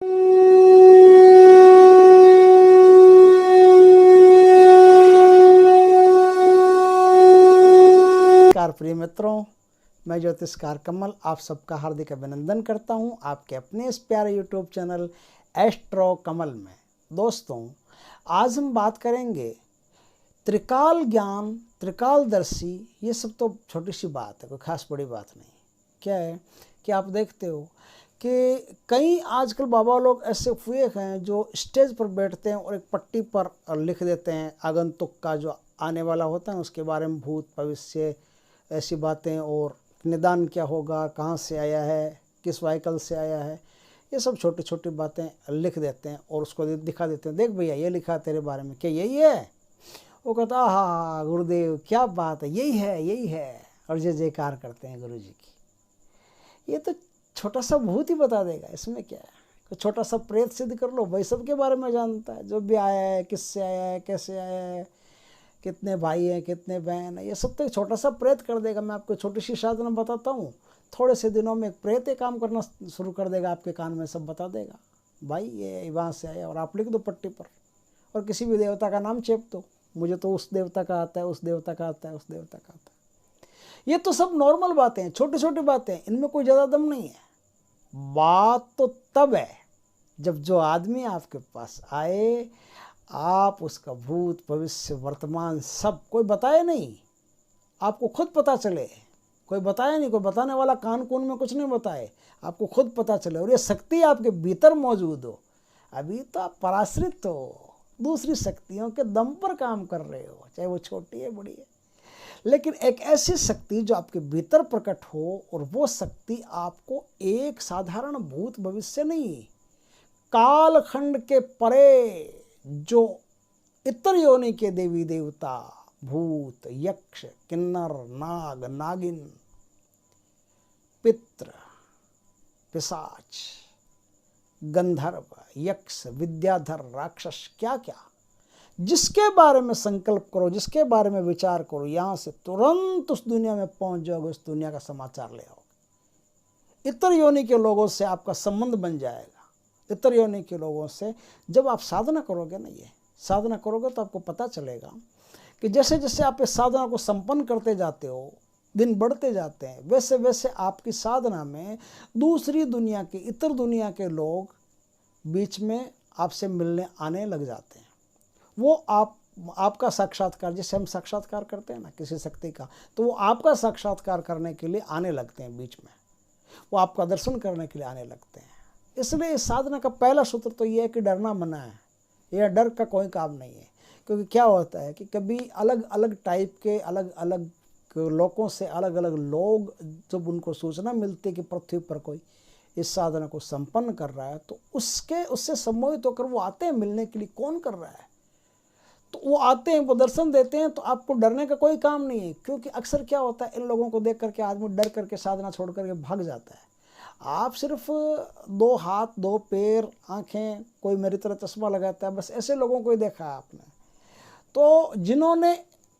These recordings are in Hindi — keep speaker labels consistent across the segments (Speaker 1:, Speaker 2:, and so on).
Speaker 1: नमस्कार प्रिय मित्रों, मैं ज्योतिषकार कमल आप सबका हार्दिक अभिनंदन करता हूं आपके अपने इस प्यारे यूट्यूब चैनल एस्ट्रो कमल में। दोस्तों, आज हम बात करेंगे त्रिकाल ज्ञान, त्रिकालदर्शी। ये सब तो छोटी सी बात है, कोई खास बड़ी बात नहीं। क्या है कि आप देखते हो कि कई आजकल बाबा लोग ऐसे हुए हैं जो स्टेज पर बैठते हैं और एक पट्टी पर लिख देते हैं आगंतुक का जो आने वाला होता है उसके बारे में, भूत भविष्य ऐसी बातें, और निदान क्या होगा, कहाँ से आया है, किस वाइकल से आया है, ये सब छोटी छोटी बातें लिख देते हैं और उसको दिखा देते हैं, देख भैया ये लिखा तेरे बारे में, क्या यही है? वो कहता हाँ गुरुदेव क्या बात है, यही है यही है, और जय जयकार करते हैं गुरु जी की। ये तो छोटा सा भूत ही बता देगा, इसमें क्या है। तो छोटा सा प्रेत सिद्ध कर लो, भाई सबके बारे में जानता है, जो भी आया है, किससे आया है, कैसे आया है, कितने भाई हैं, कितने बहन हैं, ये सब तो एक छोटा सा प्रेत कर देगा। मैं आपको छोटी सी साधना बताता हूँ, थोड़े से दिनों में एक प्रेत ये काम करना शुरू कर देगा, आपके कान में सब बता देगा, भाई ये वहाँ से आया। और आप लिख दो पट्टी पर और किसी भी देवता का नाम चेप दो, मुझे तो उस देवता का आता है, उस देवता का आता है, उस देवता का आता है। ये तो सब नॉर्मल बातें हैं, छोटी छोटी बातें हैं, इनमें कोई ज़्यादा दम नहीं है। बात तो तब है जब जो आदमी आपके पास आए, आप उसका भूत भविष्य वर्तमान सब कोई बताए नहीं, आपको खुद पता चले। कोई बताया नहीं, कोई बताने वाला कान कून में कुछ नहीं बताए, आपको खुद पता चले और ये शक्ति आपके भीतर मौजूद हो। अभी तो आप पराश्रित हो, दूसरी शक्तियों के दम पर काम कर रहे हो, चाहे वो छोटी है बड़ी है, लेकिन एक ऐसी शक्ति जो आपके भीतर प्रकट हो, और वो शक्ति आपको एक साधारण भूत भविष्य नहीं, कालखंड के परे जो इतर योनि के देवी देवता, भूत, यक्ष, किन्नर, नाग, नागिन, पित्र, पिशाच, गंधर्व, यक्ष, विद्याधर, राक्षस, क्या क्या, जिसके बारे में संकल्प करो, जिसके बारे में विचार करो, यहाँ से तुरंत उस दुनिया में पहुंच जाओगे, उस दुनिया का समाचार ले आओगे। इतर योनि के लोगों से आपका संबंध बन जाएगा। इतर योनि के लोगों से जब आप साधना करोगे ना, ये साधना करोगे तो आपको पता चलेगा कि जैसे जैसे आप इस साधना को संपन्न करते जाते हो, दिन बढ़ते जाते हैं, वैसे वैसे आपकी साधना में दूसरी दुनिया के, इतर दुनिया के लोग बीच में आपसे मिलने आने लग जाते हैं। वो आपका साक्षात्कार, जैसे हम साक्षात्कार करते हैं ना किसी शक्ति का, तो वो आपका साक्षात्कार करने के लिए आने लगते हैं बीच में, वो आपका दर्शन करने के लिए आने लगते हैं। इसलिए इस साधना का पहला सूत्र तो ये है कि डरना मना है। यह डर का कोई काम नहीं है, क्योंकि क्या होता है कि कभी अलग अलग टाइप के, अलग अलग लोगों से अलग अलग लोग जब उनको सूचना मिलती है कि पृथ्वी पर कोई इस साधना को संपन्न कर रहा है, तो उससे सम्मोहित होकर वो आते हैं मिलने के लिए, कौन कर रहा है, तो वो आते हैं, वो दर्शन देते हैं। तो आपको डरने का कोई काम नहीं है, क्योंकि अक्सर क्या होता है, इन लोगों को देख करके आदमी डर करके साधना छोड़ करके भाग जाता है। आप सिर्फ 2 हाथ, 2 पैर, आँखें, कोई मेरी तरह चश्मा लगाता है, बस ऐसे लोगों को ही देखा है आपने। तो जिन्होंने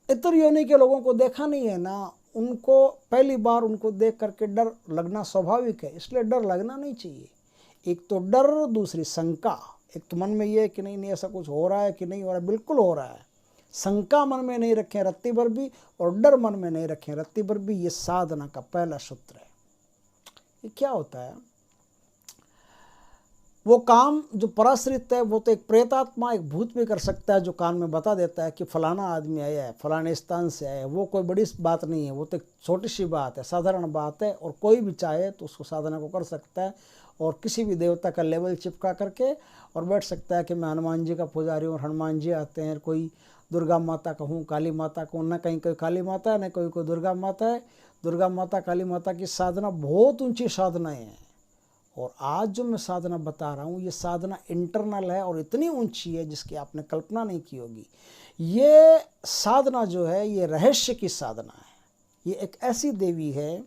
Speaker 1: इतर योनि के लोगों को देखा नहीं है ना, उनको पहली बार उनको देख करके डर लगना स्वाभाविक है, इसलिए डर लगना नहीं चाहिए। एक तो डर, दूसरी शंका। एक तो मन में ये है कि नहीं नहीं ऐसा कुछ हो रहा है कि नहीं हो रहा है, बिल्कुल हो रहा है। शंका मन में नहीं रखें रत्ती भर भी, और डर मन में नहीं रखें रत्ती भर भी। ये साधना का पहला सूत्र है। ये क्या होता है, वो काम जो पराश्रित है, वो तो एक प्रेतात्मा, एक भूत भी कर सकता है, जो कान में बता देता है कि फलाना आदमी आया है, फलाने स्थान से आया है। वो कोई बड़ी बात नहीं है, वो तो एक छोटी सी बात है, साधारण बात है, और कोई भी चाहे तो उसको साधना को कर सकता है, और किसी भी देवता का लेवल चिपका करके और बैठ सकता है कि मैं हनुमान जी का पुजारी हूँ, और हनुमान जी आते हैं। कोई दुर्गा माता का हूँ, काली माता का हूँ, ना कहीं कोई काली माता है, ना कोई दुर्गा माता है। दुर्गा माता, काली माता की साधना बहुत ऊंची साधनाएं हैं, और आज जो मैं साधना बता रहा हूँ, ये साधना इंटरनल है और इतनी ऊंची है जिसकी आपने कल्पना नहीं की होगी। ये साधना जो है, ये रहस्य की साधना है। ये एक ऐसी देवी है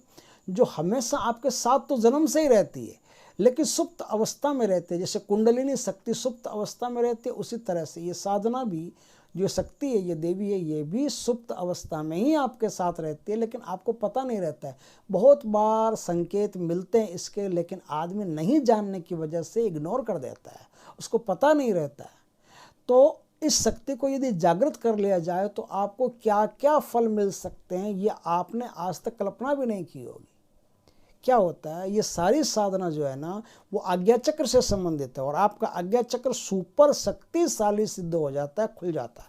Speaker 1: जो हमेशा आपके साथ तो जन्म से ही रहती है, लेकिन सुप्त अवस्था में रहते हैं। जैसे कुंडलिनी शक्ति सुप्त अवस्था में रहती है, उसी तरह से ये साधना भी जो शक्ति है, ये देवी है, ये भी सुप्त अवस्था में ही आपके साथ रहती है, लेकिन आपको पता नहीं रहता है। बहुत बार संकेत मिलते हैं इसके, लेकिन आदमी नहीं जानने की वजह से इग्नोर कर देता है, उसको पता नहीं रहता है। तो इस शक्ति को यदि जागृत कर लिया जाए तो आपको क्या क्या फल मिल सकते हैं, ये आपने आज तक कल्पना भी नहीं की होगी। क्या होता है, ये सारी साधना जो है ना, वो आज्ञा चक्र से संबंधित है, और आपका आज्ञा चक्र सुपर शक्तिशाली सिद्ध हो जाता है, खुल जाता है।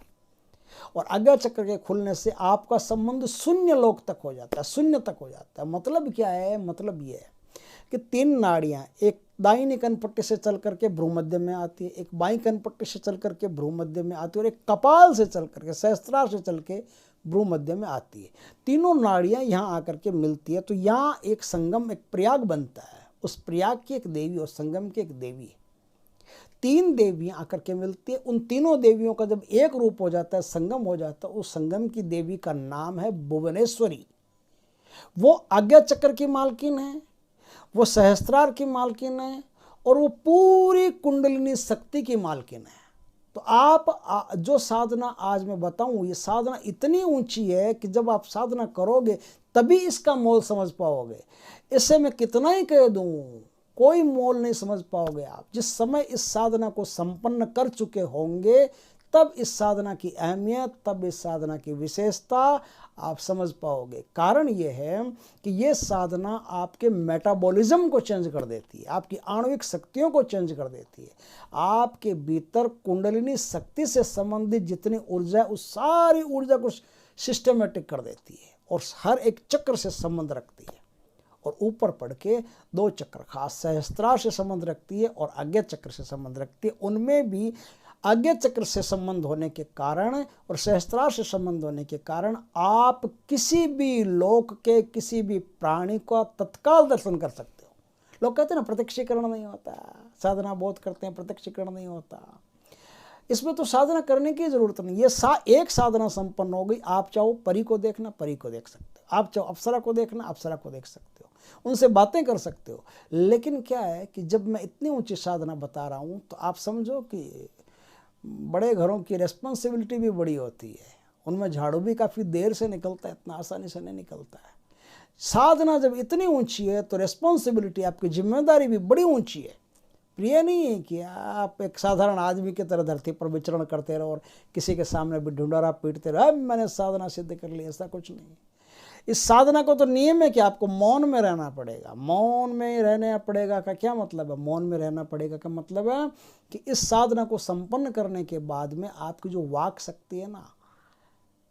Speaker 1: और आज्ञा चक्र के खुलने से आपका संबंध शून्य लोक तक हो जाता है, शून्य तक हो जाता है। मतलब क्या है, मतलब ये है कि 3 नाड़ियां, एक दाहिनी कनपट्टी से चल करके भ्रूमध्य में आती है, एक बाईं कनपट्टी से चल करके भ्रूमध्य में आती है, और एक कपाल से चल करके, सहस्त्रार से चल के भ्रूमध्य में आती है। तीनों नाड़ियां यहाँ आकर के मिलती है, तो यहाँ एक संगम, एक प्रयाग बनता है। उस प्रयाग की एक देवी और संगम की एक देवी, 3 देवियां आकर के मिलती है। उन तीनों देवियों का जब एक रूप हो जाता है, संगम हो जाता है, उस संगम की देवी का नाम है भुवनेश्वरी। वो आज्ञा चक्र की मालकिन है, वो सहस्त्रार की मालकिन है, और वो पूरी कुंडलिनी शक्ति की मालकिन है। तो आप जो साधना आज मैं बताऊं, ये साधना इतनी ऊंची है कि जब आप साधना करोगे तभी इसका मोल समझ पाओगे। इससे मैं कितना ही कह दूं, कोई मोल नहीं समझ पाओगे आप। जिस समय इस साधना को संपन्न कर चुके होंगे, तब इस साधना की अहमियत, तब इस साधना की विशेषता आप समझ पाओगे। कारण ये है कि ये साधना आपके मेटाबॉलिज्म को चेंज कर देती है, आपकी आणविक शक्तियों को चेंज कर देती है। आपके भीतर कुंडलिनी शक्ति से संबंधित जितनी ऊर्जा है, उस सारी ऊर्जा को सिस्टमेटिक कर देती है, और हर एक चक्र से संबंध रखती है। और ऊपर पढ़ के 2 चक्र, खास सहस्त्रार से संबंध रखती है और आज्ञा चक्र से संबंध रखती है। उनमें भी आज्ञा चक्र से संबंध होने के कारण और सहस्त्रार से संबंध होने के कारण आप किसी भी लोक के किसी भी प्राणी का तत्काल दर्शन कर सकते हो। लोग कहते हैं ना प्रत्यक्षीकरण नहीं होता, साधना बहुत करते हैं, प्रत्यक्षीकरण नहीं होता। इसमें तो साधना करने की जरूरत नहीं। ये एक साधना संपन्न हो गई, आप चाहो परी को देखना, परी को देख सकते हो, आप चाहो अप्सरा को देखना, अप्सरा को देख सकते हो, उनसे बातें कर सकते हो। लेकिन क्या है कि जब मैं इतनी ऊंची साधना बता रहा हूँ, तो आप समझो कि बड़े घरों की रेस्पॉन्सिबिलिटी भी बड़ी होती है, उनमें झाड़ू भी काफ़ी देर से निकलता है, इतना आसानी से नहीं निकलता है। साधना जब इतनी ऊंची है तो रेस्पॉन्सिबिलिटी, आपकी जिम्मेदारी भी बड़ी ऊंची है। प्रिय नहीं है कि आप एक साधारण आदमी की तरह धरती पर विचरण करते रहो और किसी के सामने भी ढूंढारा पीटते रहो, अब मैंने साधना सिद्ध कर ली, ऐसा कुछ नहीं। इस साधना को तो नियम है कि आपको मौन में रहना पड़ेगा। मौन में रहना पड़ेगा का क्या मतलब है? मौन में रहना पड़ेगा का मतलब है कि इस साधना को संपन्न करने के बाद में आपकी जो वाक शक्ति है ना,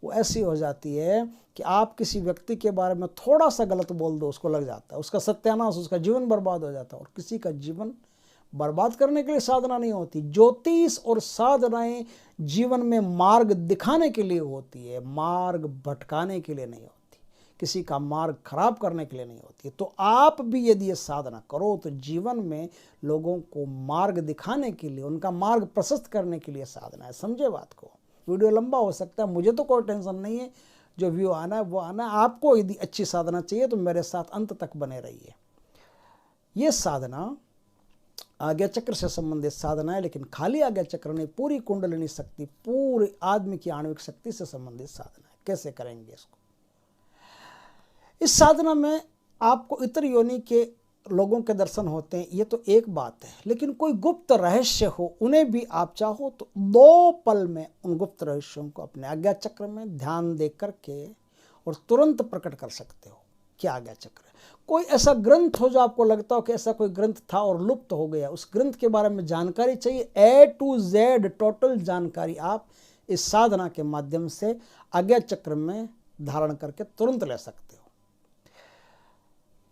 Speaker 1: वो ऐसी हो जाती है कि आप किसी व्यक्ति के बारे में थोड़ा सा गलत बोल दो, उसको लग जाता है, उसका सत्यानाश, उसका जीवन बर्बाद हो जाता है। और किसी का जीवन बर्बाद करने के लिए साधना नहीं होती। ज्योतिष और साधनाएं जीवन में मार्ग दिखाने के लिए होती है, मार्ग भटकाने के लिए नहीं होती, किसी का मार्ग खराब करने के लिए नहीं होती। तो आप भी यदि ये साधना करो तो जीवन में लोगों को मार्ग दिखाने के लिए, उनका मार्ग प्रशस्त करने के लिए साधना है। समझे बात को? वीडियो लंबा हो सकता है, मुझे तो कोई टेंशन नहीं है, जो व्यू आना है वो आना है। आपको यदि अच्छी साधना चाहिए तो मेरे साथ अंत तक बने रहिए। ये साधना आज्ञा चक्र से संबंधित साधना है, लेकिन खाली आज्ञा चक्र नहीं, पूरी कुंडलिनी शक्ति, पूरे आदमी की आणविक शक्ति से संबंधित साधना है। कैसे करेंगे इसको? इस साधना में आपको इतर योनि के लोगों के दर्शन होते हैं, ये तो एक बात है, लेकिन कोई गुप्त रहस्य हो, उन्हें भी आप चाहो तो 2 पल में उन गुप्त रहस्यों को अपने आज्ञा चक्र में ध्यान दे करके और तुरंत प्रकट कर सकते हो। क्या आज्ञा चक्र है? कोई ऐसा ग्रंथ हो जो आपको लगता हो कि ऐसा कोई ग्रंथ था और लुप्त हो गया, उस ग्रंथ के बारे में जानकारी चाहिए, A to Z टोटल जानकारी आप इस साधना के माध्यम से आज्ञा चक्र में धारण करके तुरंत ले सकते हो।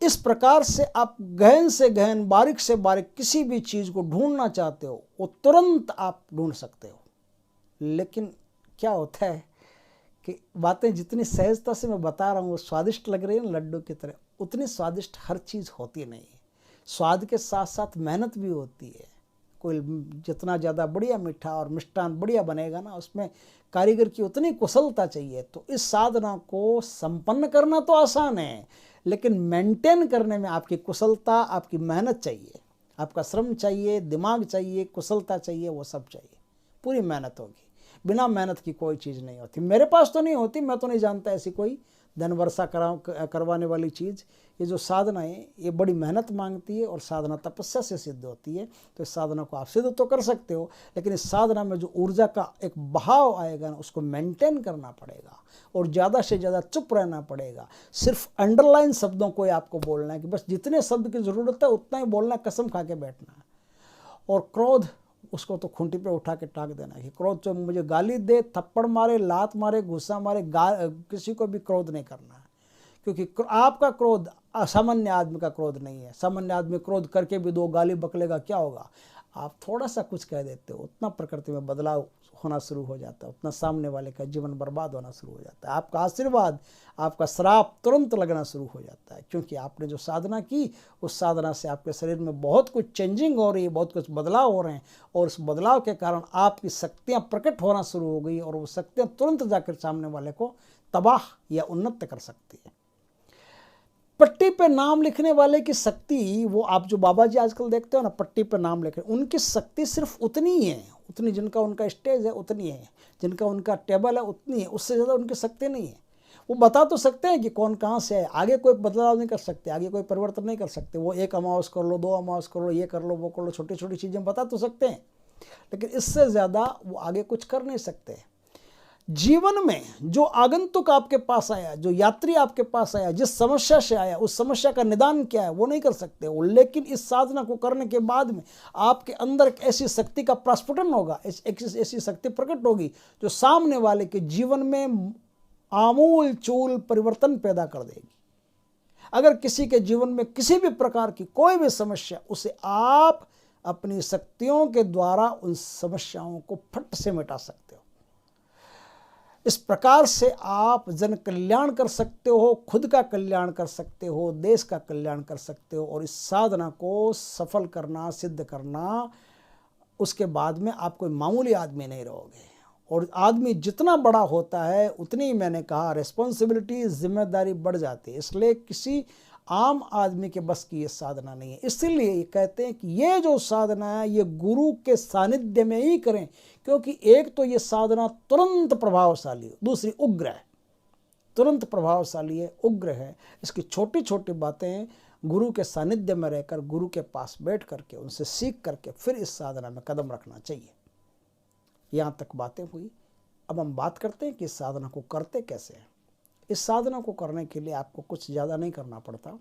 Speaker 1: इस प्रकार से आप गहन से गहन, बारीक से बारीक किसी भी चीज को ढूंढना चाहते हो, वो तुरंत आप ढूंढ सकते हो। लेकिन क्या होता है कि बातें जितनी सहजता से मैं बता रहा हूँ, वो स्वादिष्ट लग रही है ना लड्डू की तरह, उतनी स्वादिष्ट हर चीज़ होती नहीं है। स्वाद के साथ साथ मेहनत भी होती है। कोई जितना ज़्यादा बढ़िया मीठा और मिष्ठान बढ़िया बनेगा ना, उसमें कारीगर की उतनी कुशलता चाहिए। तो इस साधना को संपन्न करना तो आसान है, लेकिन मेंटेन करने में आपकी कुशलता, आपकी मेहनत चाहिए, आपका श्रम चाहिए, दिमाग चाहिए, कुशलता चाहिए, वो सब चाहिए, पूरी मेहनत होगी। बिना मेहनत की कोई चीज़ नहीं होती। मेरे पास तो नहीं होती, मैं तो नहीं जानता ऐसी कोई धन वर्षा करवाने वाली चीज़। ये जो साधना है ये बड़ी मेहनत मांगती है और साधना तपस्या से सिद्ध होती है। तो इस साधना को आप सिद्ध तो कर सकते हो, लेकिन इस साधना में जो ऊर्जा का एक बहाव आएगा ना, उसको मेंटेन करना पड़ेगा और ज़्यादा से ज़्यादा चुप रहना पड़ेगा। सिर्फ अंडरलाइन शब्दों को ही आपको बोलना है कि बस जितने शब्द की ज़रूरत है उतना ही बोलना है, कसम खा के बैठना है। और क्रोध, उसको तो खूंटी पे उठा के टाक देना है कि क्रोध जो मुझे गाली दे, थप्पड़ मारे, लात मारे, गुस्सा मारे, किसी को भी क्रोध नहीं करना है। क्योंकि आपका क्रोध असामान्य आदमी का क्रोध नहीं है। सामान्य आदमी क्रोध करके भी दो गाली बकलेगा, क्या होगा? आप थोड़ा सा कुछ कह देते हो, उतना प्रकृति में बदलाव होना शुरू हो जाता है, उतना सामने वाले का जीवन बर्बाद होना शुरू हो जाता है। आपका आशीर्वाद, आपका श्राप तुरंत लगना शुरू हो जाता है, क्योंकि आपने जो साधना की उस साधना से आपके शरीर में बहुत कुछ चेंजिंग हो रही है, बहुत कुछ बदलाव हो रहे हैं, और उस बदलाव के कारण आपकी शक्तियाँ प्रकट होना शुरू हो गई और वो शक्तियाँ तुरंत जाकर सामने वाले को तबाह या उन्नत कर सकती है। पट्टी पे नाम लिखने वाले की शक्ति, वो आप जो बाबा जी आजकल देखते हो ना, पट्टी पे नाम लिख रहे, उनकी शक्ति सिर्फ उतनी ही है, उतनी जिनका उनका स्टेज है उतनी है, जिनका उनका टेबल है उतनी है, उससे ज़्यादा उनकी शक्ति नहीं है। वो बता तो सकते हैं कि कौन कहाँ से है, आगे कोई बदलाव नहीं कर सकते, आगे कोई परिवर्तन नहीं कर सकते। वो एक अमावस कर लो, 2 अमावस कर लो, ये कर लो, वो कर लो, छोटी छोटी चीज़ें बता तो सकते हैं, लेकिन इससे ज़्यादा वो आगे कुछ कर नहीं सकते। जीवन में जो आगंतुक आपके पास आया, जो यात्री आपके पास आया, जिस समस्या से आया, उस समस्या का निदान क्या है वो नहीं कर सकते वो, लेकिन इस साधना को करने के बाद में आपके अंदर एक ऐसी शक्ति का प्रस्फुटन होगा, ऐसी शक्ति प्रकट होगी जो सामने वाले के जीवन में आमूल चूल परिवर्तन पैदा कर देगी। अगर किसी के जीवन में किसी भी प्रकार की कोई भी समस्या, उसे आप अपनी शक्तियों के द्वारा उन समस्याओं को फट से मिटा सकते हो। इस प्रकार से आप जन कल्याण कर सकते हो, खुद का कल्याण कर सकते हो, देश का कल्याण कर सकते हो। और इस साधना को सफल करना, सिद्ध करना, उसके बाद में आप कोई मामूली आदमी नहीं रहोगे। और आदमी जितना बड़ा होता है उतनी, मैंने कहा, रिस्पॉन्सिबिलिटी, जिम्मेदारी बढ़ जाती है। इसलिए किसी आम आदमी के बस की ये साधना नहीं है। इसलिए ये कहते हैं कि ये जो साधना है ये गुरु के सानिध्य में ही करें, क्योंकि एक तो ये साधना तुरंत प्रभावशाली है, दूसरी उग्र है। तुरंत प्रभावशाली है, उग्र है। इसकी छोटी छोटी बातें गुरु के सानिध्य में रहकर, गुरु के पास बैठ करके, उनसे सीख करके फिर इस साधना में कदम रखना चाहिए। यहाँ तक बातें हुई। अब हम बात करते हैं कि इस साधना को करते कैसे हैं। इस साधना को करने के लिए आपको कुछ ज़्यादा नहीं करना पड़ता।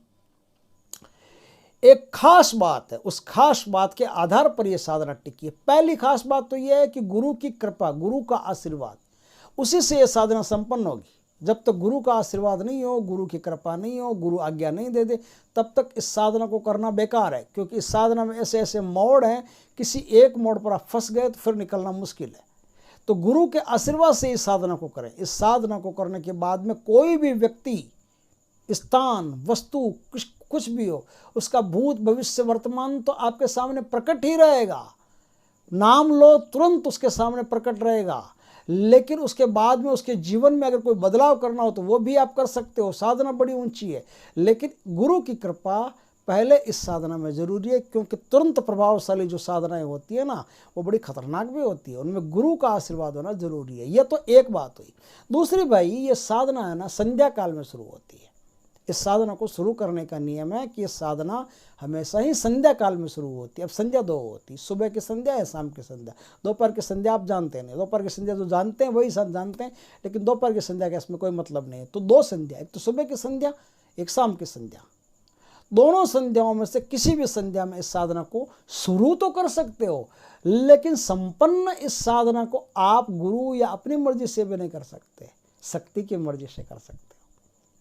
Speaker 1: एक खास बात है, उस खास बात के आधार पर यह साधना टिकी है। पहली खास बात तो यह है कि गुरु की कृपा, गुरु का आशीर्वाद, उसी से यह साधना संपन्न होगी। जब तक गुरु का आशीर्वाद नहीं हो, गुरु की कृपा नहीं हो, गुरु आज्ञा नहीं दे दे, तब तक इस साधना को करना बेकार है। क्योंकि इस साधना में ऐसे ऐसे मोड़ हैं, किसी एक मोड़ पर आप फंस गए तो फिर निकलना मुश्किल है। तो गुरु के आशीर्वाद से इस साधना को करें। इस साधना को करने के बाद में कोई भी व्यक्ति, स्थान, वस्तु, कुछ भी हो, उसका भूत, भविष्य, वर्तमान तो आपके सामने प्रकट ही रहेगा। नाम लो, तुरंत उसके सामने प्रकट रहेगा। लेकिन उसके बाद में उसके जीवन में अगर कोई बदलाव करना हो तो वो भी आप कर सकते हो। साधना बड़ी ऊंची है, लेकिन गुरु की कृपा पहले इस साधना में जरूरी है, क्योंकि तुरंत प्रभावशाली जो साधनाएं होती है ना, वो बड़ी खतरनाक भी होती है। उनमें गुरु का आशीर्वाद होना जरूरी है। यह तो एक बात हुई। दूसरी भाई, ये साधना है ना, संध्या काल में शुरू होती है। इस साधना को शुरू करने का नियम है कि ये साधना हमेशा ही संध्या काल में शुरू होती है। अब संध्या दो होती है, सुबह की संध्या या शाम की संध्या। दोपहर की संध्या आप जानते नहीं, दोपहर की संध्या जो जानते हैं वही सब जानते हैं, लेकिन दोपहर की संध्या का इसमें कोई मतलब नहीं है। तो 2 संध्या, एक तो सुबह की संध्या, एक शाम की संध्या। दोनों संध्याओं में से किसी भी संध्या में इस साधना को शुरू तो कर सकते हो, लेकिन संपन्न इस साधना को आप गुरु या अपनी मर्जी से भी नहीं कर सकते, शक्ति की मर्जी से कर सकते हो।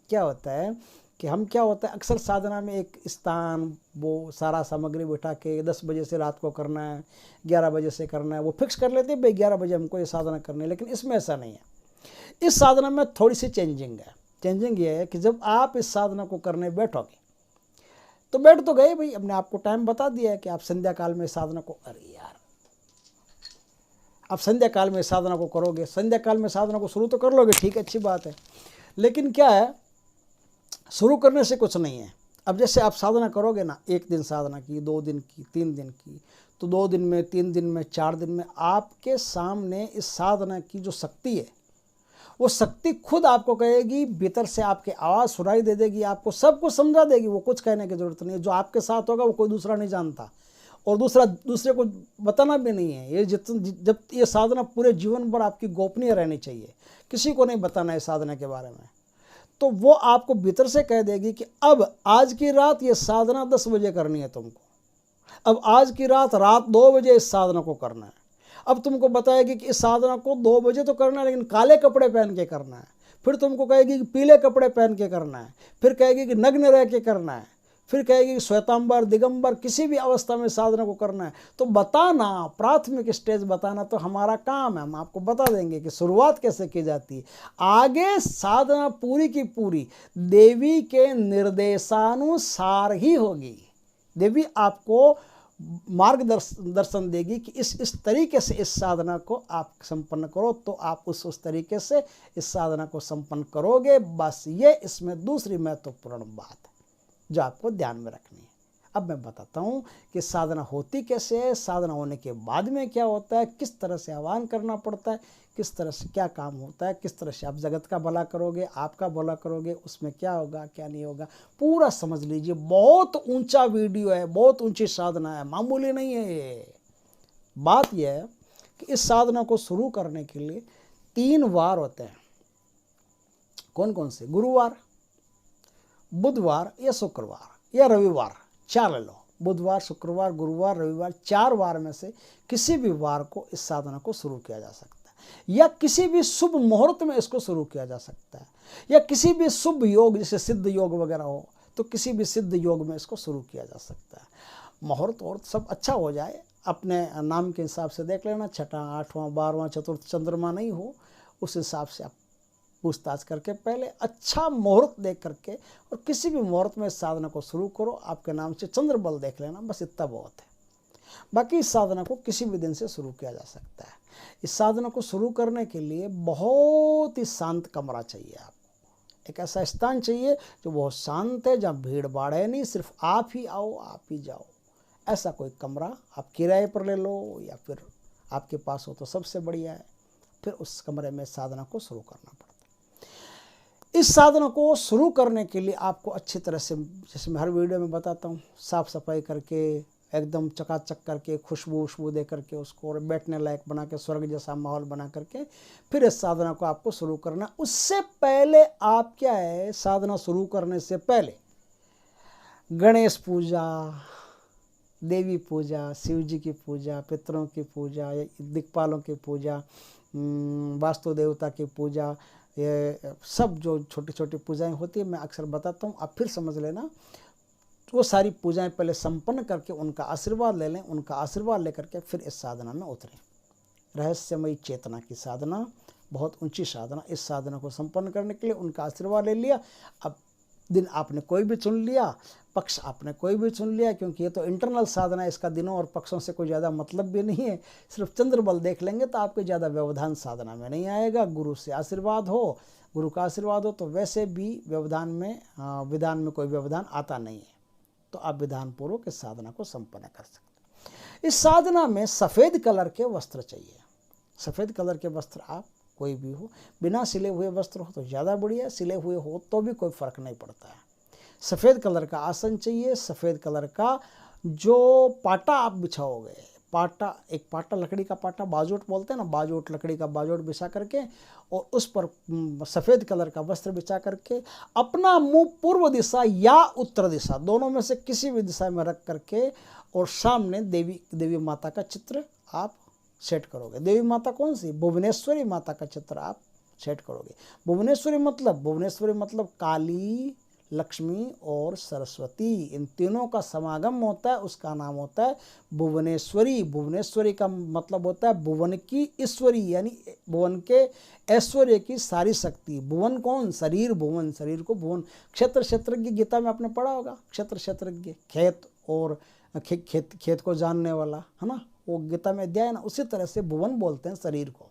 Speaker 1: क्या होता है कि क्या होता है, अक्सर साधना में एक स्थान, वो सारा सामग्री बिठा के 10 बजे से रात को करना है, 11 बजे से करना है, वो फिक्स कर लेते हैं भाई 11 बजे हमको ये साधना करनी है। लेकिन इसमें ऐसा नहीं है। इस साधना में थोड़ी सी चेंजिंग है। चेंजिंग ये है कि जब आप इस साधना को करने बैठोगे तो बैठ तो गए भाई, हमने आपको टाइम बता दिया है कि आप संध्या काल में साधना को, अरे यार, आप संध्या काल में साधना को करोगे, संध्या काल में साधना को शुरू तो कर लोगे, ठीक है, अच्छी बात है। लेकिन क्या है, शुरू करने से कुछ नहीं है। अब जैसे आप साधना करोगे ना, 1 दिन साधना की, 2 दिन की, 3 दिन की, तो 2 दिन में, 3 दिन में, 4 दिन में आपके सामने इस साधना की जो शक्ति है, वो शक्ति खुद आपको कहेगी, भीतर से आपकी आवाज़ सुनाई दे देगी, आपको सब कुछ समझा देगी। वो कुछ कहने की जरूरत नहीं है। जो आपके साथ होगा वो कोई दूसरा नहीं जानता, और दूसरे को बताना भी नहीं है। ये जब ये साधना पूरे जीवन भर आपकी गोपनीय रहनी चाहिए, किसी को नहीं बताना है साधना के बारे में। तो वो आपको भीतर से कह देगी कि अब आज की रात ये साधना 10 बजे करनी है तुमको, अब आज की रात 2 बजे इस साधना को करना है। अब तुमको बताएगी कि इस साधना को 2 बजे तो करना है, लेकिन काले कपड़े पहन के करना है। फिर तुमको कहेगी कि पीले कपड़े पहन के करना है। फिर कहेगी कि नग्न रह के करना है। फिर कहेगी कि श्वेतांबर, दिगंबर, किसी भी अवस्था में साधना को करना है। तो बताना, प्राथमिक स्टेज बताना तो हमारा काम है। हम आपको बता देंगे कि शुरुआत कैसे की जाती है। आगे साधना पूरी की पूरी देवी के निर्देशानुसार ही होगी। देवी आपको मार्गदर्शन देगी कि इस तरीके से इस साधना को आप संपन्न करो, तो आप उस तरीके से इस साधना को संपन्न करोगे। बस ये इसमें दूसरी महत्वपूर्ण बात है जो आपको ध्यान में रखनी है। अब मैं बताता हूँ कि साधना होती कैसे है, साधना होने के बाद में क्या होता है, किस तरह से आह्वान करना पड़ता है, किस तरह से क्या काम होता है, किस तरह से आप जगत का भला करोगे, आपका भला करोगे, उसमें क्या होगा क्या नहीं होगा, पूरा समझ लीजिए। बहुत ऊंचा वीडियो है, बहुत ऊंची साधना है, मामूली नहीं है ये। बात यह है कि इस साधना को शुरू करने के लिए 3 वार होते हैं। कौन कौन से? गुरुवार, बुधवार या शुक्रवार या रविवार, 4 ले लो। बुधवार, शुक्रवार, गुरुवार, रविवार, 4 वार में से किसी भी वार को इस साधना को शुरू किया जा सकता है, या किसी भी शुभ मुहूर्त में इसको शुरू किया जा सकता है, या किसी भी शुभ योग, जैसे सिद्ध योग वगैरह हो तो किसी भी सिद्ध योग में इसको शुरू किया जा सकता है। मुहूर्त और सब अच्छा हो जाए, अपने नाम के हिसाब से देख लेना, 6वां, 8वां, 12वां, चतुर्थ चंद्रमा नहीं हो, उस हिसाब से आप पूछताछ करके पहले अच्छा मुहूर्त देख करके, और किसी भी मुहूर्त में इस साधना को शुरू करो। आपके नाम से चंद्र बल देख लेना, बस इतना बहुत है। बाकी इस साधना को किसी भी दिन से शुरू किया जा सकता है। इस साधना को शुरू करने के लिए बहुत ही शांत कमरा चाहिए आपको। एक ऐसा स्थान चाहिए जो बहुत शांत है, जहाँ भीड़ भाड़ है नहीं, सिर्फ आप ही आओ, आप ही जाओ। ऐसा कोई कमरा आप किराए पर ले लो, या फिर आपके पास हो तो सबसे बढ़िया है। फिर उस कमरे में साधना को शुरू करना पड़ता है। इस साधना को शुरू करने के लिए आपको अच्छी तरह से, जैसे मैं हर वीडियो में बताता हूँ, साफ सफाई करके, एकदम चकाचक करके, खुशबू दे करके उसको, और बैठने लायक बना के, स्वर्ग जैसा माहौल बना करके फिर इस साधना को आपको शुरू करना। उससे पहले आप क्या है, साधना शुरू करने से पहले गणेश पूजा, देवी पूजा, शिव जी की पूजा, पितरों की पूजा, दिक्पालों की पूजा, वास्तु देवता की पूजा, ये सब जो छोटी छोटी पूजाएं होती है, मैं अक्सर बताता हूँ, आप फिर समझ लेना। वो सारी पूजाएं पहले संपन्न करके उनका आशीर्वाद ले लें। उनका आशीर्वाद लेकर के फिर इस साधना में उतरें। रहस्यमयी चेतना की साधना, बहुत ऊंची साधना। इस साधना को संपन्न करने के लिए उनका आशीर्वाद ले लिया। अब दिन आपने कोई भी चुन लिया, पक्ष आपने कोई भी चुन लिया, क्योंकि ये तो इंटरनल साधना है, इसका दिनों और पक्षों से कोई ज़्यादा मतलब भी नहीं है। सिर्फ चंद्र बल देख लेंगे तो आपके ज़्यादा व्यवधान साधना में नहीं आएगा। गुरु से आशीर्वाद हो, गुरु का आशीर्वाद हो, तो वैसे भी विधान में कोई व्यवधान आता नहीं है, तो आप विधान पूर्वक इस साधना को संपन्न कर सकते हैं। इस साधना में सफ़ेद कलर के वस्त्र चाहिए। सफ़ेद कलर के वस्त्र आप कोई भी हो, बिना सिले हुए वस्त्र हो तो ज़्यादा बढ़िया, सिले हुए हो तो भी कोई फ़र्क नहीं पड़ता है। सफ़ेद कलर का आसन चाहिए, सफ़ेद कलर का जो पाटा आप बिछाओगे, पाटा, एक पाटा, लकड़ी का पाटा, बाजोट बोलते हैं ना, बाजोट, लकड़ी का बाजोट बिछा करके, और उस पर सफ़ेद कलर का वस्त्र बिछा करके अपना मुंह पूर्व दिशा या उत्तर दिशा, दोनों में से किसी भी दिशा में रख करके, और सामने देवी माता का चित्र आप सेट करोगे। देवी माता कौन सी? भुवनेश्वरी माता का चित्र आप सेट करोगे। भुवनेश्वरी मतलब काली, लक्ष्मी और सरस्वती, इन तीनों का समागम होता है, उसका नाम होता है भुवनेश्वरी। भुवनेश्वरी का मतलब होता है भुवन की ईश्वरी, यानी भुवन के ऐश्वर्य की सारी शक्ति। भुवन कौन? शरीर, भुवन, शरीर को भुवन। क्षेत्रज्ञ गीता में आपने पढ़ा होगा, क्षेत्रज्ञ, खेत और खेत को जानने वाला, है ना, वो गीता में अध्याय है ना। उसी तरह से भुवन बोलते हैं शरीर को।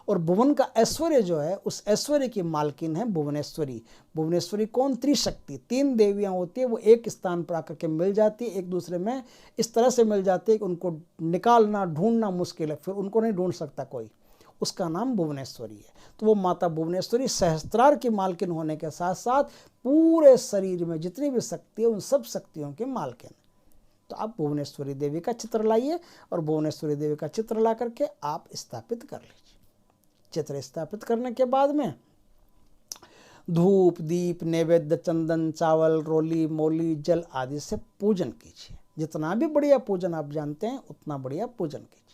Speaker 1: और भुवन का ऐश्वर्य जो है, उस ऐश्वर्य की मालकिन है भुवनेश्वरी। भुवनेश्वरी कौन? त्रिशक्ति, 3 देवियां होती है, वो एक स्थान पर आकर के मिल जाती है, एक दूसरे में इस तरह से मिल जाती है कि उनको निकालना ढूंढना मुश्किल है, फिर उनको नहीं ढूंढ सकता कोई, उसका नाम भुवनेश्वरी है। तो वो माता भुवनेश्वरी सहस्त्रार की मालकिन होने के साथ साथ पूरे शरीर में जितनी भी शक्ति है उन सब शक्तियों के मालकिन। तो आप भुवनेश्वरी देवी का चित्र लाइए और भुवनेश्वरी देवी का चित्र ला करके आप स्थापित कर लीजिए। चित्र स्थापित करने के बाद में धूप दीप नैवेद्य चंदन चावल रोली मौली जल आदि से पूजन कीजिए। जितना भी बढ़िया पूजन आप जानते हैं उतना बढ़िया पूजन कीजिए।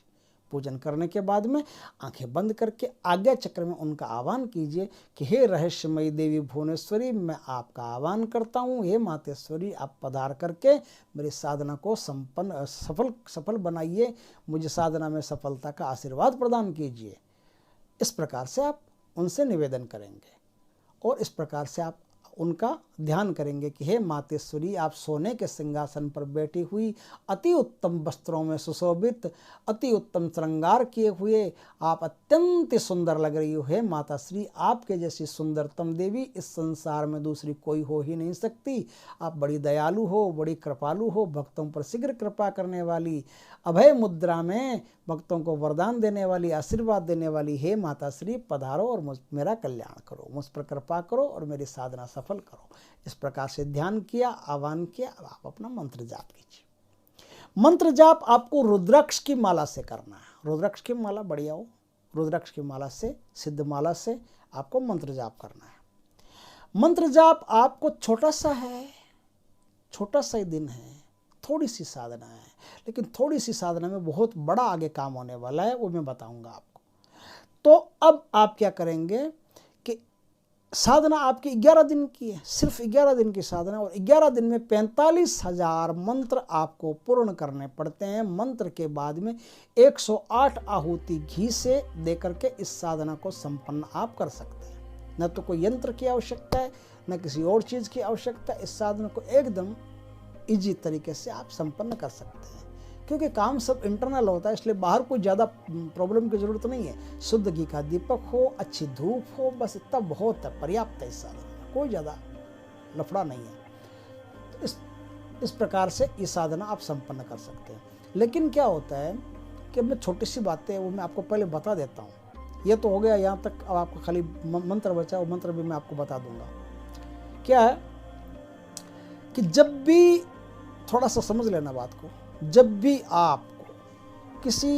Speaker 1: पूजन करने के बाद में आंखें बंद करके आज्ञा चक्र में उनका आह्वान कीजिए कि हे रहस्यमयी देवी भुवनेश्वरी, मैं आपका आह्वान करता हूँ, हे मातेश्वरी आप पधार करके मेरी साधना को सफल बनाइए, मुझे साधना में सफलता का आशीर्वाद प्रदान कीजिए। इस प्रकार से आप उनसे निवेदन करेंगे और इस प्रकार से आप उनका ध्यान करेंगे कि हे मातेश्वरी, आप सोने के सिंहासन पर बैठी हुई, अति उत्तम वस्त्रों में सुशोभित, अति उत्तम श्रृंगार किए हुए आप अत्यंत सुंदर लग रही हो। हे माता श्री, आपके जैसी सुंदरतम देवी इस संसार में दूसरी कोई हो ही नहीं सकती। आप बड़ी दयालु हो, बड़ी कृपालु हो, भक्तों पर शीघ्र कृपा करने वाली, अभय मुद्रा में भक्तों को वरदान देने वाली, आशीर्वाद देने वाली हे माता श्री, पधारो और मेरा कल्याण करो, मुझ पर कृपा करो और मेरी साधना सफल करो। इस प्रकार से ध्यान किया, आह्वान किया। अब आप अपना मंत्र जाप कीजिए। मंत्र जाप आपको रुद्राक्ष की माला से करना है। रुद्राक्ष की माला बढ़िया हो, रुद्राक्ष की माला से, सिद्ध माला से आपको मंत्र जाप करना है। मंत्र जाप आपको छोटा सा है, छोटा सा ही दिन है, थोड़ी सी साधना है, लेकिन थोड़ी सी साधना में बहुत बड़ा आगे काम होने वाला है, वो मैं बताऊंगा आपको। तो अब आप क्या करेंगे कि साधना आपकी 11 दिन की है, सिर्फ 11 दिन की साधना, और 11 दिन में 45,000 मंत्र आपको पूर्ण करने पड़ते हैं। मंत्र के बाद में 108 आहुति घी से देकर के इस साधना को संपन्न आप कर सकते हैं। न तो कोई यंत्र की आवश्यकता है, न किसी और चीज़ की आवश्यकता है। इस साधना को एकदम इजी तरीके से आप संपन्न कर सकते हैं, क्योंकि काम सब इंटरनल होता है, इसलिए बाहर कोई ज़्यादा प्रॉब्लम की ज़रूरत नहीं है। शुद्ध घी का दीपक हो, अच्छी धूप हो, बस इतना बहुत है, पर्याप्त है। इस साधन में कोई ज़्यादा लफड़ा नहीं है। तो इस प्रकार से ये साधना आप संपन्न कर सकते हैं। लेकिन क्या होता है कि मैं छोटी सी बातें वो मैं आपको पहले बता देता हूँ। ये तो हो गया यहाँ तक, अब आपको खाली मंत्र बचा, वो मंत्र भी मैं आपको बता दूंगा। क्या है कि जब भी, थोड़ा सा समझ लेना बात को, जब भी आपको किसी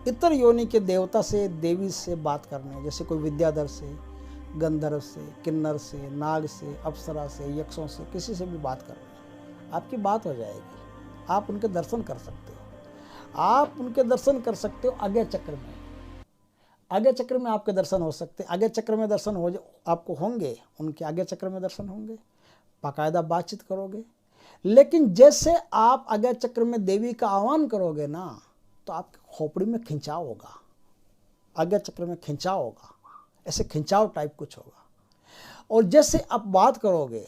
Speaker 1: इतर योनि के देवता से, देवी से बात करनी है, जैसे कोई विद्याधर से, गंधर्व से, किन्नर से, नाग से, अप्सरा से, यक्षों से, किसी से भी बात करनी है, आपकी बात हो जाएगी। आप उनके दर्शन कर सकते हो। आप उनके दर्शन कर सकते हो आज्ञा चक्र में। आज्ञा चक्र में आपके दर्शन हो सकते हैं। आज्ञा चक्र में दर्शन हो आपको होंगे, उनके आज्ञा चक्र में दर्शन होंगे, बाकायदा बातचीत करोगे। लेकिन जैसे आप आज्ञा चक्र में देवी का आह्वान करोगे ना, तो आपकी खोपड़ी में खिंचाव होगा, आज्ञा चक्र में खिंचाव होगा, ऐसे खिंचाव टाइप कुछ होगा। और जैसे आप बात करोगे,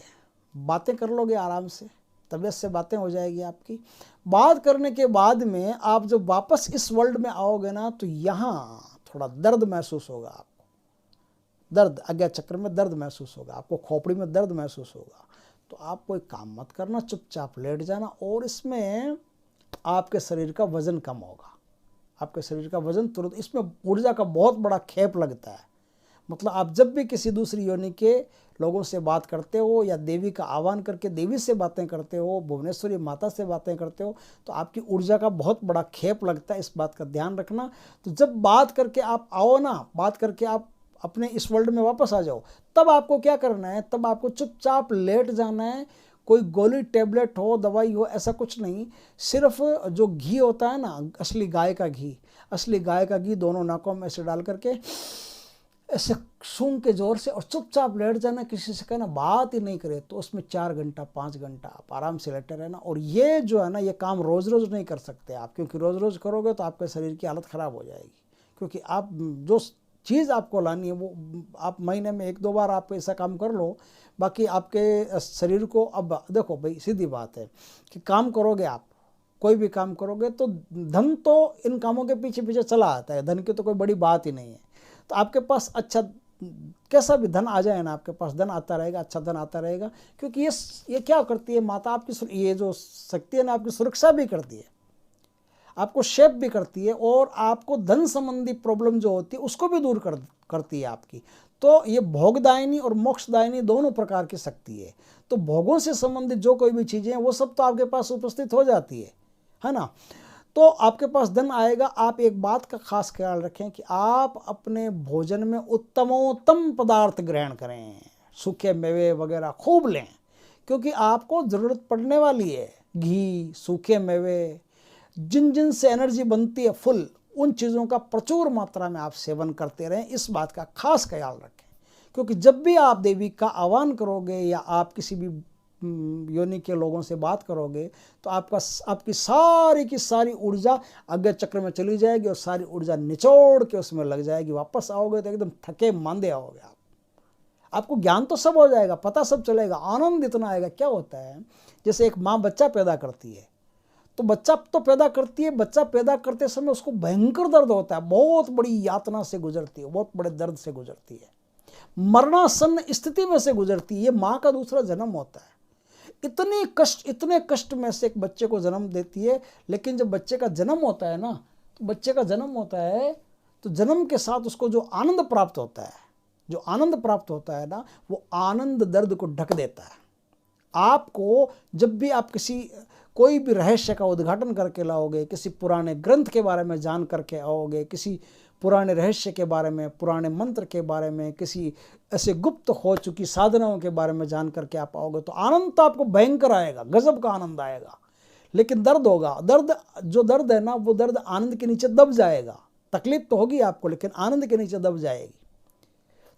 Speaker 1: बातें कर लोगे आराम से, तबीयत से बातें हो जाएगी आपकी। बात करने के बाद में आप जब वापस इस वर्ल्ड में आओगे ना, तो यहाँ थोड़ा दर्द महसूस होगा आपको, दर्द, आज्ञा चक्र में दर्द महसूस होगा आपको, खोपड़ी में दर्द महसूस होगा। तो आप कोई काम मत करना, चुपचाप लेट जाना, और इसमें आपके शरीर का वजन कम होगा। आपके शरीर का वजन तुरंत, इसमें ऊर्जा का बहुत बड़ा खेप लगता है। मतलब आप जब भी किसी दूसरी योनि के लोगों से बात करते हो या देवी का आह्वान करके देवी से बातें करते हो, भुवनेश्वरी माता से बातें करते हो, तो आपकी ऊर्जा का बहुत बड़ा खेप लगता है। इस बात का ध्यान रखना। तो जब बात करके आप आओ ना, बात करके आप अपने इस वर्ल्ड में वापस आ जाओ, तब आपको क्या करना है, तब आपको चुपचाप लेट जाना है। कोई गोली टेबलेट हो, दवाई हो, ऐसा कुछ नहीं। सिर्फ जो घी होता है ना, असली गाय का घी, असली गाय का घी दोनों नाकों में ऐसे डाल करके ऐसे सूंघ के जोर से, और चुपचाप लेट जाना, किसी से कहना बात ही नहीं करे। तो उसमें 4 घंटा 5 घंटा आप आराम से लेटे रहना। और ये जो है ना, ये काम रोज़ रोज़ नहीं कर सकते आप, क्योंकि रोज़ रोज़ करोगे तो आपके शरीर की हालत ख़राब हो जाएगी। क्योंकि आप जो चीज़ आपको लानी है वो आप महीने में 1-2 बार आप ऐसा काम कर लो, बाकी आपके शरीर को, अब देखो भाई सीधी बात है कि काम करोगे आप, कोई भी काम करोगे तो धन तो इन कामों के पीछे पीछे चला आता है, धन की तो कोई बड़ी बात ही नहीं है। तो आपके पास अच्छा कैसा भी धन आ जाए ना, आपके पास धन आता रहेगा, अच्छा धन आता रहेगा। क्योंकि ये क्या करती है माता, आपकी ये जो शक्ति है ना, आपकी सुरक्षा भी करती है, आपको शेप भी करती है, और आपको धन संबंधी प्रॉब्लम जो होती है उसको भी दूर करती है आपकी। तो ये भोगदायिनी और मोक्षदायिनी दोनों प्रकार की शक्ति है। तो भोगों से संबंधित जो कोई भी चीज़ें हैं वो सब तो आपके पास उपस्थित हो जाती है ना। तो आपके पास धन आएगा। आप एक बात का खास ख्याल रखें कि आप अपने भोजन में उत्तमोत्तम पदार्थ ग्रहण करें, सूखे मेवे वगैरह खूब लें, क्योंकि आपको ज़रूरत पड़ने वाली है। घी, सूखे मेवे, जिन जिन से एनर्जी बनती है फुल, उन चीज़ों का प्रचुर मात्रा में आप सेवन करते रहें, इस बात का खास ख्याल रखें। क्योंकि जब भी आप देवी का आह्वान करोगे या आप किसी भी योनि के लोगों से बात करोगे तो आपकी सारी की सारी ऊर्जा अज्ञा चक्र में चली जाएगी और सारी ऊर्जा निचोड़ के उसमें लग जाएगी। वापस आओगे तो एकदम थके मांदे आओगे आप। आपको ज्ञान तो सब हो जाएगा, पता सब चलेगा, आनंद इतना आएगा। क्या होता है, जैसे एक माँ बच्चा पैदा करती है, तो बच्चा तो पैदा करती है, बच्चा पैदा करते समय उसको भयंकर दर्द होता है, बहुत बड़ी यातना से गुजरती है, बहुत बड़े दर्द से गुजरती है, मरणासन्न स्थिति में से गुजरती है। ये माँ का दूसरा जन्म होता है। इतने कष्ट में से एक बच्चे को जन्म देती है। लेकिन जब बच्चे का जन्म होता है ना, तो बच्चे का जन्म होता है तो जन्म के साथ उसको जो आनंद प्राप्त होता है, जो आनंद प्राप्त होता है ना, वो आनंद दर्द को ढक देता है। आपको जब भी आप कोई भी रहस्य का उद्घाटन करके लाओगे, किसी पुराने ग्रंथ के बारे में जान करके आओगे, किसी पुराने रहस्य के बारे में, पुराने मंत्र के बारे में, किसी ऐसे गुप्त हो चुकी साधनाओं के बारे में जान करके आप आओगे तो आनंद तो आपको भयंकर आएगा, गजब का आनंद आएगा। लेकिन दर्द होगा, जो दर्द है ना, वो दर्द आनंद के नीचे दब जाएगा। तकलीफ तो होगी आपको, लेकिन आनंद के नीचे दब जाएगी।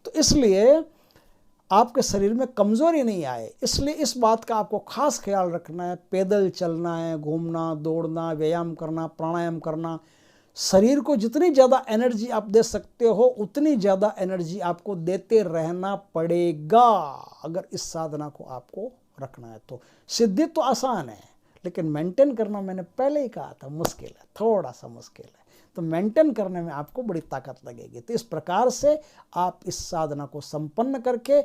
Speaker 1: तो इसलिए आपके शरीर में कमजोरी नहीं आए, इसलिए इस बात का आपको खास ख्याल रखना है। पैदल चलना है, घूमना, दौड़ना, व्यायाम करना, प्राणायाम करना। शरीर को जितनी ज़्यादा एनर्जी आप दे सकते हो उतनी ज़्यादा एनर्जी आपको देते रहना पड़ेगा, अगर इस साधना को आपको रखना है तो। सिद्धि तो आसान है, लेकिन मेंटेन करना, मैंने पहले ही कहा था, मुश्किल है, थोड़ा सा मुश्किल है। तो मेंटेन करने में आपको बड़ी ताकत लगेगी। तो इस प्रकार से आप इस साधना को संपन्न करके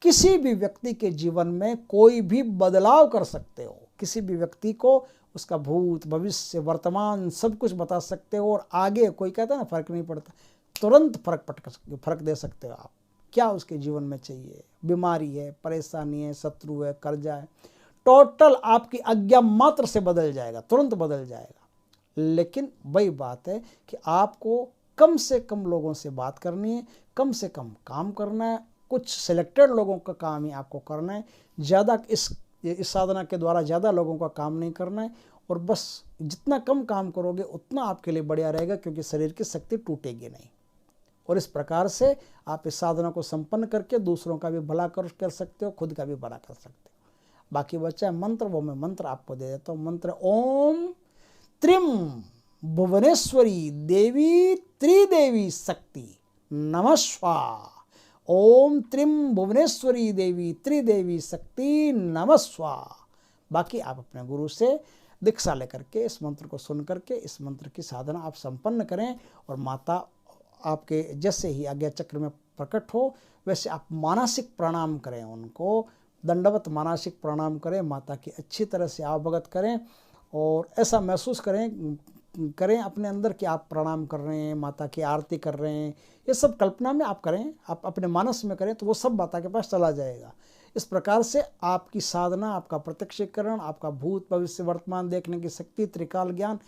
Speaker 1: किसी भी व्यक्ति के जीवन में कोई भी बदलाव कर सकते हो। किसी भी व्यक्ति को उसका भूत, भविष्य, वर्तमान सब कुछ बता सकते हो, और आगे कोई कहता है ना फर्क नहीं पड़ता, तुरंत फर्क दे सकते हो आप। क्या उसके जीवन में चाहिए, बीमारी है, परेशानी है, शत्रु है, कर्जा है, टोटल आपकी आज्ञा मात्र से बदल जाएगा, तुरंत बदल जाएगा। लेकिन वही बात है कि आपको कम से कम लोगों से बात करनी है, कम से कम काम करना है, कुछ सिलेक्टेड लोगों का काम ही आपको करना है। ज़्यादा इस साधना के द्वारा ज़्यादा लोगों का काम नहीं करना है, और बस जितना कम काम करोगे उतना आपके लिए बढ़िया रहेगा, क्योंकि शरीर की शक्ति टूटेगी नहीं। और इस प्रकार से आप इस साधना को संपन्न करके दूसरों का भी भला कर सकते हो, खुद का भी भला कर सकते हो। बाकी बच्चा है मंत्र, वो मैं मंत्र आपको दे देता हूँ। मंत्र ओम त्रिम भुवनेश्वरी देवी त्रिदेवी शक्ति नमः स्वाहा। ओम त्रिम भुवनेश्वरी देवी त्रिदेवी शक्ति नमः स्वाहा। बाकी आप अपने गुरु से दीक्षा लेकर के इस मंत्र को सुन करके इस मंत्र की साधना आप संपन्न करें, और माता आपके जैसे ही आज्ञा चक्र में प्रकट हो वैसे आप मानसिक प्रणाम करें, उनको दंडवत मानसिक प्रणाम करें, माता की अच्छी तरह से अवगत करें, और ऐसा महसूस करें अपने अंदर कि आप प्रणाम कर रहे हैं, माता की आरती कर रहे हैं। ये सब कल्पना में आप करें, आप अपने मानस में करें, तो वो सब माता के पास चला जाएगा। इस प्रकार से आपकी साधना, आपका प्रत्यक्षीकरण, आपका भूत, भविष्य, वर्तमान देखने की शक्ति, त्रिकाल ज्ञान,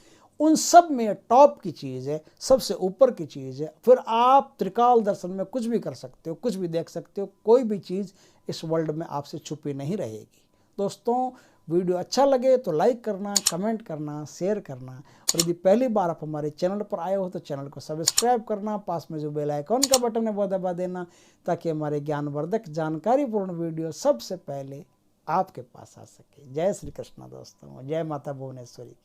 Speaker 1: उन सब में टॉप की चीज़ है, सबसे ऊपर की चीज़ है। फिर आप त्रिकाल दर्शन में कुछ भी कर सकते हो, कुछ भी देख सकते हो, कोई भी चीज़ इस वर्ल्ड में आपसे छुपी नहीं रहेगी। दोस्तों, वीडियो अच्छा लगे तो लाइक करना, कमेंट करना, शेयर करना, और यदि पहली बार आप हमारे चैनल पर आए हो तो चैनल को सब्सक्राइब करना, पास में जो बेल आइकॉन का बटन है वो दबा देना, ताकि हमारे ज्ञानवर्धक जानकारीपूर्ण वीडियो सबसे पहले आपके पास आ सके। जय श्री कृष्ण दोस्तों, जय माता भुवनेश्वरी।